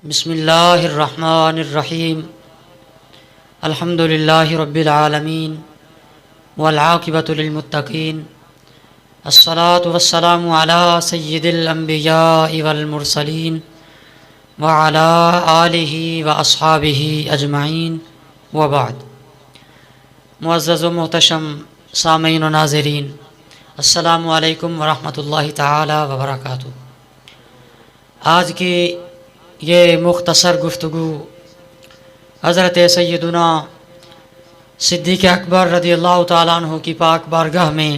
بسم اللہ الرحمن الرحیم الحمد للہ رب العالمین والعاقبۃ للمتقین الصلاة والسلام علی سید الانبیاء والمرسلین وعلی آلہ واصحابہ اجمعین وبعد۔ معزز و محتشم سامعین و ناظرین، السلام علیکم ورحمۃ اللہ تعالی وبرکاتہ۔ آج کی یہ مختصر گفتگو حضرت سیدنا صدیق اکبر رضی اللہ تعالیٰ عنہ کی پاک بارگاہ میں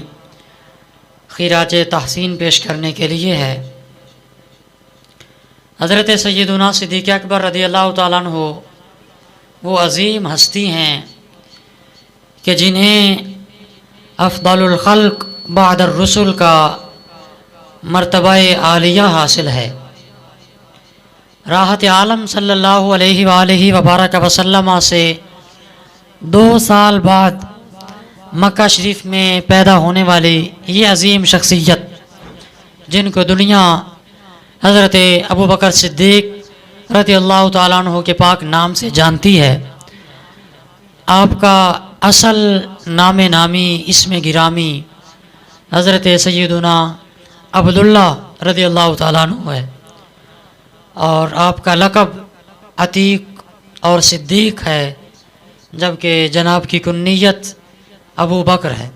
خراج تحسین پیش کرنے کے لیے ہے۔ حضرت سیدنا صدیق اکبر رضی اللہ تعالیٰ عنہ وہ عظیم ہستی ہیں کہ جنہیں افضل الخلق بعد الرسل کا مرتبہ عالیہ حاصل ہے۔ راحت عالم صلی اللہ علیہ وآلہ وبارک وسلم سے 2 سال بعد مکہ شریف میں پیدا ہونے والی یہ عظیم شخصیت، جن کو دنیا حضرت ابوبکر صدیق رضی اللہ تعالیٰ عنہ کے پاک نام سے جانتی ہے، آپ کا اصل نام نامی اسم گرامی حضرت سیدنا عبداللہ رضی اللہ تعالیٰ عنہ ہے، اور آپ کا لقب عتیق اور صدیق ہے، جبکہ جناب کی کنیت ابو بکر ہے۔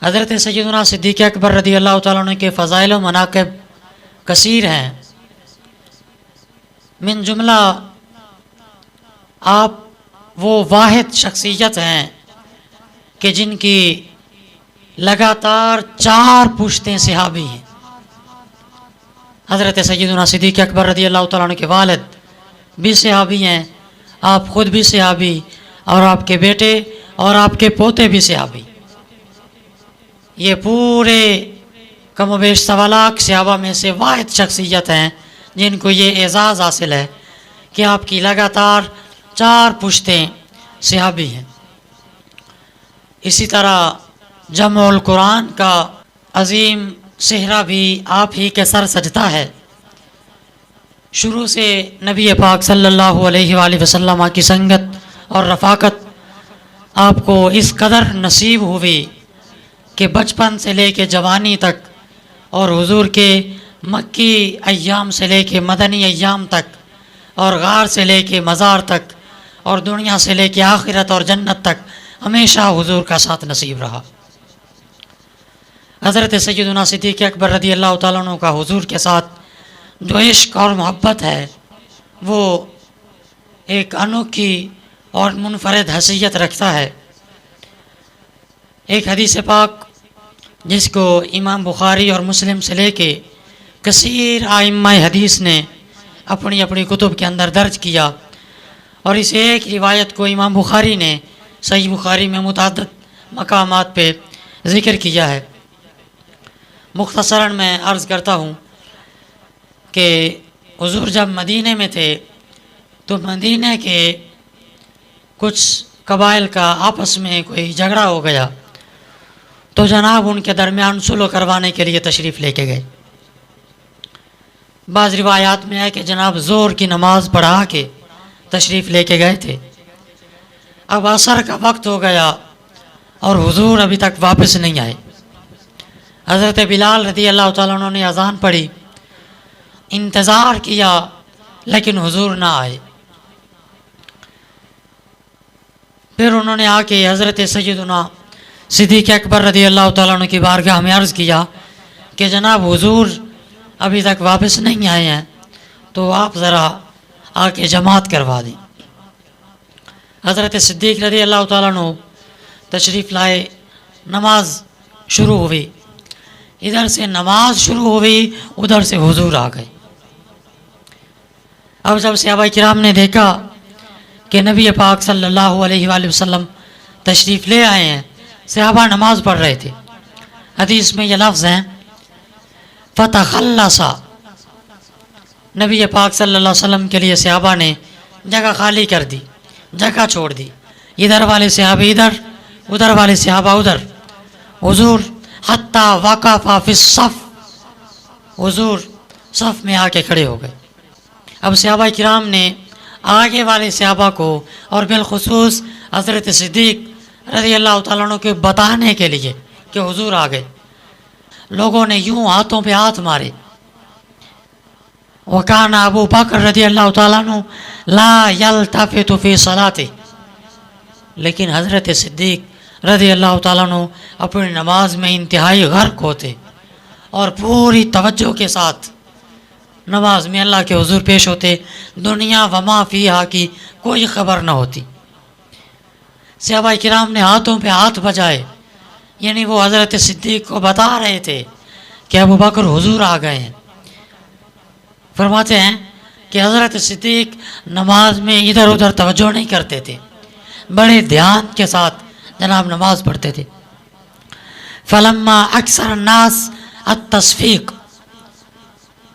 حضرت سیدنا صدیق اکبر رضی اللہ تعالیٰ عنہ کے فضائل و مناقب کثیر ہیں، من جملہ آپ وہ واحد شخصیت ہیں کہ جن کی لگاتار 4 پشتیں صحابی ہیں۔ حضرت سیدنا صدیق اکبر رضی اللہ تعالیٰ عنہ کے والد بھی صحابی ہیں، آپ خود بھی صحابی، اور آپ کے بیٹے اور آپ کے پوتے بھی صحابی۔ یہ پورے کم و بیش 1.25 لاکھ صحابہ میں سے واحد شخصیت ہیں جن کو یہ اعزاز حاصل ہے کہ آپ کی لگاتار 4 پشتیں صحابی ہیں۔ اسی طرح جمع القرآن کا عظیم صحرا بھی آپ ہی کے سر سجدہ ہے۔ شروع سے نبی پاک صلی اللہ علیہ وآلہ وسلم کی سنگت اور رفاقت آپ کو اس قدر نصیب ہوئی کہ بچپن سے لے کے جوانی تک، اور حضور کے مکی ایام سے لے کے مدنی ایام تک، اور غار سے لے کے مزار تک، اور دنیا سے لے کے آخرت اور جنت تک ہمیشہ حضور کا ساتھ نصیب رہا۔ حضرت سیدنا صدیق اکبر رضی اللہ تعالیٰ عنہ کا حضور کے ساتھ جو عشق اور محبت ہے، وہ ایک انوکھی اور منفرد حیثیت رکھتا ہے۔ ایک حدیث پاک جس کو امام بخاری اور مسلم سے لے کے کثیر ائمہ حدیث نے اپنی اپنی کتب کے اندر درج کیا، اور اس ایک روایت کو امام بخاری نے صحیح بخاری میں متعدد مقامات پہ ذکر کیا ہے۔ مختصراً میں عرض کرتا ہوں کہ حضور جب مدینے میں تھے تو مدینے کے کچھ قبائل کا آپس میں کوئی جھگڑا ہو گیا، تو جناب ان کے درمیان صلح کروانے کے لیے تشریف لے کے گئے۔ بعض روایات میں ہے کہ جناب ظہر کی نماز پڑھا کے تشریف لے کے گئے تھے۔ اب عصر کا وقت ہو گیا اور حضور ابھی تک واپس نہیں آئے۔ حضرت بلال رضی اللہ تعالیٰ عنہ نے اذان پڑھی، انتظار کیا لیکن حضور نہ آئے۔ پھر انہوں نے آ کے حضرت سیدنا صدیق اکبر رضی اللہ تعالیٰ عنہ کی بارگاہ میں عرض کیا کہ جناب حضور ابھی تک واپس نہیں آئے ہیں، تو آپ ذرا آ کے جماعت کروا دیں۔ حضرت صدیق رضی اللہ تعالیٰ عنہ تشریف لائے، نماز شروع ہوئی، ادھر سے نماز شروع ہوئی، ادھر سے حضور آ گئے۔ اب جب صحابہ کرام نے دیکھا کہ نبی پاک صلی اللہ علیہ وآلہ وسلم تشریف لے آئے ہیں، صحابہ نماز پڑھ رہے تھے، حدیث میں یہ لفظ ہیں فتخلص، نبی پاک صلی اللہ علیہ وسلم کے لیے صحابہ نے جگہ خالی کر دی، جگہ چھوڑ دی، ادھر والے صحابہ ادھر، ادھر والے صحابہ ادھر۔ حضور حتی وقف فی الصف، حضور صف میں آ کے کھڑے ہو گئے۔ اب صحابہ کرام نے آگے والے صحابہ کو اور بالخصوص حضرت صدیق رضی اللہ تعالیٰ عنہ کو بتانے کے لیے کہ حضور آ گئے، لوگوں نے یوں ہاتھوں پہ ہاتھ مارے. وَكَانَ ابو بکر رضی اللہ تعالیٰ عنہ لا يلتفت فی صلاته، لیکن حضرت صدیق رضی اللہ تعالیٰ عنہ اپنی نماز میں انتہائی غرق ہوتے اور پوری توجہ کے ساتھ نماز میں اللہ کے حضور پیش ہوتے، دنیا وما فیہا کی کوئی خبر نہ ہوتی. صحابہ کرام نے ہاتھوں پہ ہاتھ بجائے، یعنی وہ حضرت صدیق کو بتا رہے تھے کہ ابو بکر حضور آ گئے ہیں. فرماتے ہیں کہ حضرت صدیق نماز میں ادھر ادھر توجہ نہیں کرتے تھے، بڑے دھیان کے ساتھ جناب نماز پڑھتے تھے. فلما اکثر الناس التصفیق،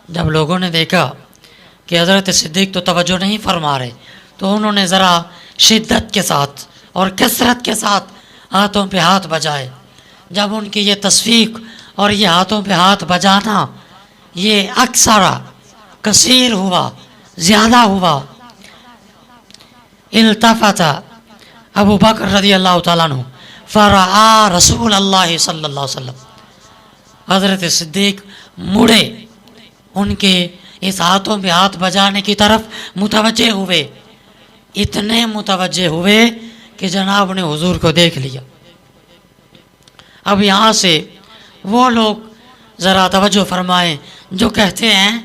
جب لوگوں نے دیکھا کہ حضرت صدیق تو توجہ نہیں فرما رہے تو انہوں نے ذرا شدت کے ساتھ اور کثرت کے ساتھ ہاتھوں پہ ہاتھ بجائے. جب ان کی یہ تصفیق اور یہ ہاتھوں پہ ہاتھ بجانا یہ اکثر کثیر ہوا، زیادہ ہوا، التفت ابو بکر رضی اللہ تعالیٰ عنہ فرعا رسول اللہ صلی اللہ علیہ وسلم، حضرت صدیق مڑے، ان کے اس ہاتھوں پہ ہاتھ بجانے کی طرف متوجہ ہوئے، اتنے متوجہ ہوئے کہ جناب نے حضور کو دیکھ لیا. اب یہاں سے وہ لوگ ذرا توجہ فرمائیں جو کہتے ہیں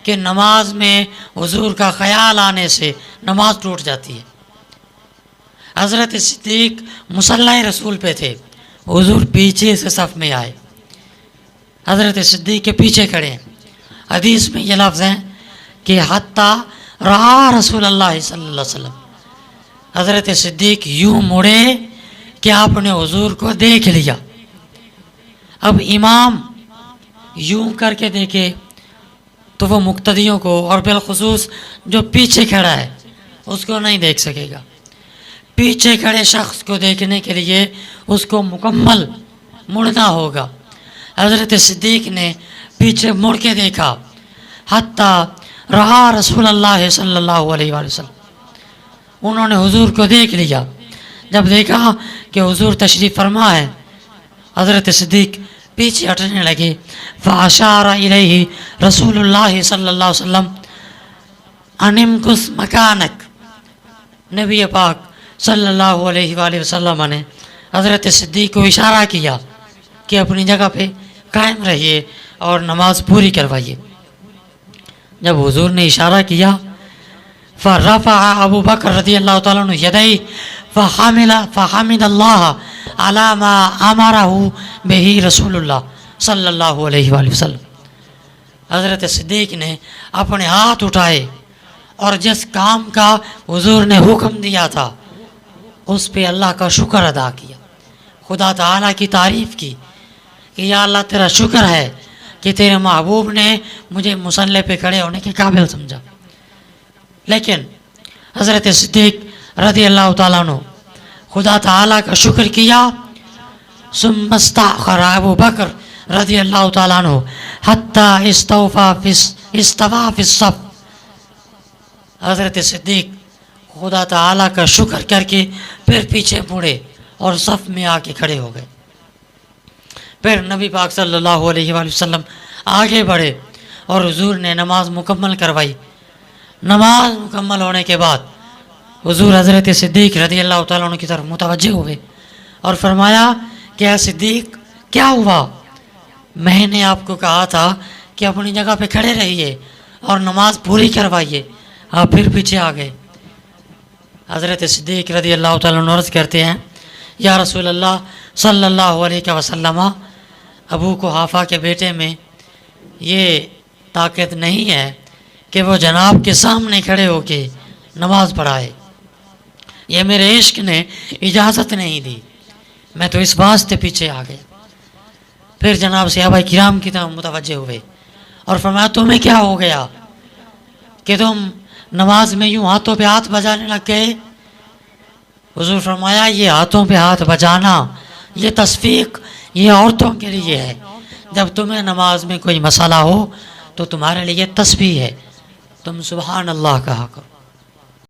کہ نماز میں حضور کا خیال آنے سے نماز ٹوٹ جاتی ہے. حضرت صدیق مصلی رسول پہ تھے، حضور پیچھے سے صف میں آئے، حضرت صدیق کے پیچھے کھڑے ہیں. حدیث میں یہ لفظ ہیں کہ حتیٰ رہا رسول اللہ صلی اللہ علیہ وسلم، حضرت صدیق یوں مڑے کہ آپ نے حضور کو دیکھ لیا. اب امام یوں کر کے دیکھے تو وہ مقتدیوں کو اور بالخصوص جو پیچھے کھڑا ہے اس کو نہیں دیکھ سکے گا. پیچھے کھڑے شخص کو دیکھنے کے لیے اس کو مکمل مڑنا ہوگا. حضرت صدیق نے پیچھے مڑ کے دیکھا، حتیٰ رہا رسول اللہ صلی اللہ علیہ وآلہ وسلم، انہوں نے حضور کو دیکھ لیا. جب دیکھا کہ حضور تشریف فرما ہے، حضرت صدیق پیچھے ہٹنے لگے. فاشار الیہ رسول اللہ صلی اللہ علیہ وسلم ان امکث مکانک، نبی پاک صلی اللہ علیہ وآلہ وسلم نے حضرت صدیق کو اشارہ کیا کہ اپنی جگہ پہ قائم رہیے اور نماز پوری کروائیے. جب حضور نے اشارہ کیا فرفع ابو بکر رضی اللہ تعالیٰ عنہ یدیہ فحمد اللہ علی ما امرہ بہ رسول اللہ صلی اللہ علیہ وآلہ وسلم. حضرت صدیق نے اپنے ہاتھ اٹھائے اور جس کام کا حضور نے حکم دیا تھا اس پہ اللہ کا شکر ادا کیا، خدا تعالیٰ کی تعریف کی کہ یا اللہ تیرا شکر ہے کہ تیرے محبوب نے مجھے مصلی پہ کھڑے ہونے کے قابل سمجھا. لیکن حضرت صدیق رضی اللہ تعالیٰ عنہ خدا تعالیٰ کا شکر کیا. ثم استأخر ابو بکر رضی اللہ تعالیٰ عنہ حتیٰ استوى فی الصف، حضرت صدیق خدا تعالیٰ کا شکر کر کے پھر پیچھے مڑے اور صف میں آ کے کھڑے ہو گئے. پھر نبی پاک صلی اللہ علیہ وآلہ وسلم آگے بڑھے اور حضور نے نماز مکمل کروائی. نماز مکمل ہونے کے بعد حضور حضرت صدیق رضی اللہ تعالیٰ عنہ کی طرف متوجہ ہوئے اور فرمایا کہ اے صدیق کیا ہوا؟ میں نے آپ کو کہا تھا کہ اپنی جگہ پہ کھڑے رہیے اور نماز پوری کروائیے، آپ پھر پیچھے آ گئے. حضرت صدیق رضی اللہ تعالیٰ عنہ عرض کرتے ہیں یا رسول اللہ صلی اللہ علیہ وسلم، ابو قحافہ کے بیٹے میں یہ طاقت نہیں ہے کہ وہ جناب کے سامنے کھڑے ہو کے نماز پڑھائے، یہ میرے عشق نے اجازت نہیں دی، میں تو اس واسطے پیچھے آ گیا. پھر جناب صحابہ کرام کی طرف متوجہ ہوئے اور فرمایا تمہیں کیا ہو گیا کہ تم نماز میں یوں ہاتھوں پہ ہاتھ بجانے لگ گئے؟ حضور فرمایا یہ ہاتھوں پہ ہاتھ بجانا، یہ تصفیق یہ عورتوں کے لیے ہے. جب تمہیں نماز میں کوئی مسئلہ ہو تو تمہارے لیے تسبیح ہے، تم سبحان اللہ کہا کرو۔